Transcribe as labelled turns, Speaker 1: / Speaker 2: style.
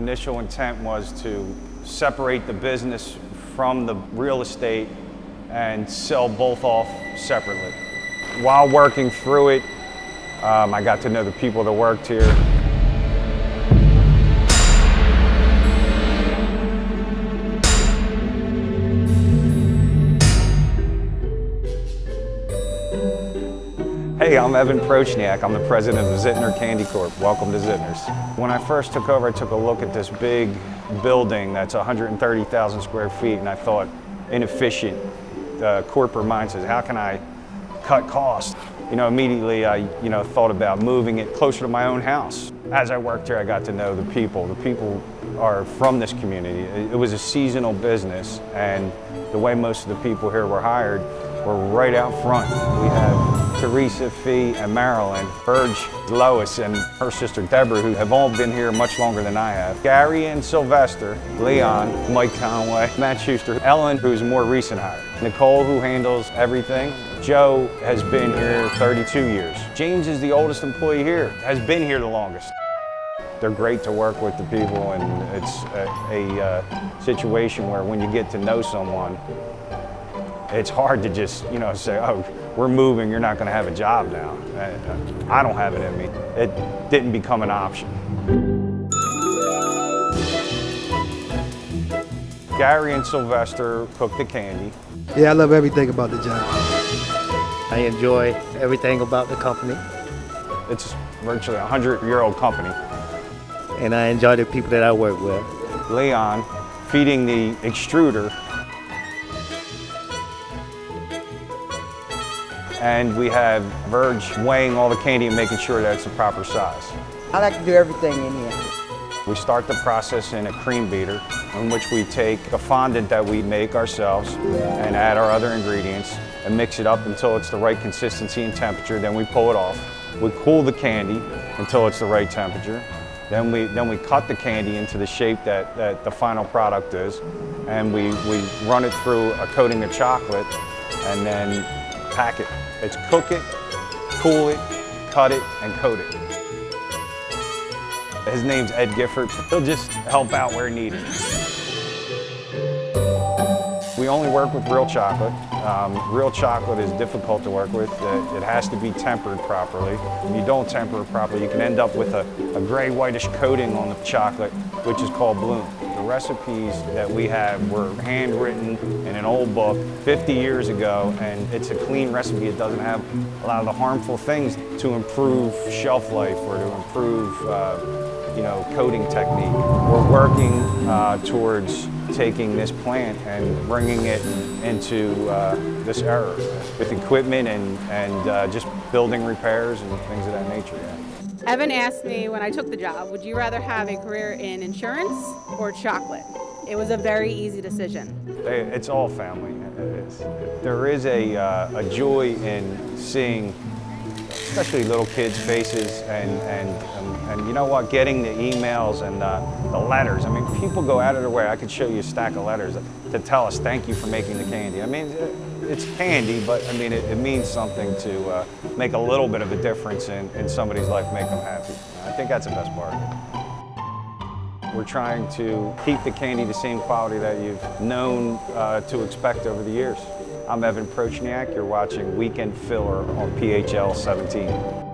Speaker 1: initial intent was to separate the business from the real estate and sell both off separately. While working through it, I got to know the people that worked here. Hey, I'm Evan Prochniak. I'm the president of Zitner Candy Corp. Welcome to Zitner's. When I first took over, I took a look at this big building that's 130,000 square feet, and I thought, inefficient. The corporate mind says, how can I cut costs? Immediately I, thought about moving it closer to my own house. As I worked here, I got to know the people. The people are from this community. It was a seasonal business, and the way most of the people here were hired were right out front. We have Teresa, Fee, and Marilyn, Burge, Lois, and her sister Deborah, who have all been here much longer than I have. Gary and Sylvester, Lehan, Mike Conway, Matt Schuster, Ellen, who's a more recent hire, Nicole, who handles everything. Joe has been here 32 years. James is the oldest employee here, has been here the longest. They're great to work with the people, and it's a situation where when you get to know someone, it's hard to just, say, oh, we're moving, you're not gonna have a job now. I don't have it in me. It didn't become an option. Gary and Sylvester cook the candy.
Speaker 2: Yeah, I love everything about the job.
Speaker 3: I enjoy everything about the company.
Speaker 1: It's virtually a 100-year-old company.
Speaker 3: And I enjoy the people that I work with.
Speaker 1: Lehan feeding the extruder. And we have Verge weighing all the candy and making sure that it's the proper size.
Speaker 4: I like to do everything in here.
Speaker 1: We start the process in a cream beater, in which we take the fondant that we make ourselves and add our other ingredients and mix it up until it's the right consistency and temperature. Then we pull it off. We cool the candy until it's the right temperature. Then we cut the candy into the shape that the final product is, and we run it through a coating of chocolate and then pack it. It's cook it, cool it, cut it, and coat it. His name's Ed Gifford. He'll just help out where needed. We only work with real chocolate. Real chocolate is difficult to work with. It has to be tempered properly. If you don't temper it properly, you can end up with a gray whitish coating on the chocolate, which is called bloom. The recipes that we have were handwritten in an old book 50 years ago, and it's a clean recipe. It doesn't have a lot of the harmful things to improve shelf life or to improve coating technique. We're working towards taking this plant and bringing it into this era with equipment and just building repairs and things of that nature. Yeah.
Speaker 5: Evan asked me when I took the job, would you rather have a career in insurance or chocolate? It was a very easy decision.
Speaker 1: It's all family. There is a joy in seeing especially little kids' faces and you know what, getting the emails and the letters. I mean, people go out of their way. I could show you a stack of letters to tell us thank you for making the candy. I mean, it's candy, but I mean, it means something to make a little bit of a difference in somebody's life, make them happy. I think that's the best part of it. We're trying to keep the candy the same quality that you've known to expect over the years. I'm Evan Prochniak. You're watching Weekend Filler on PHL 17.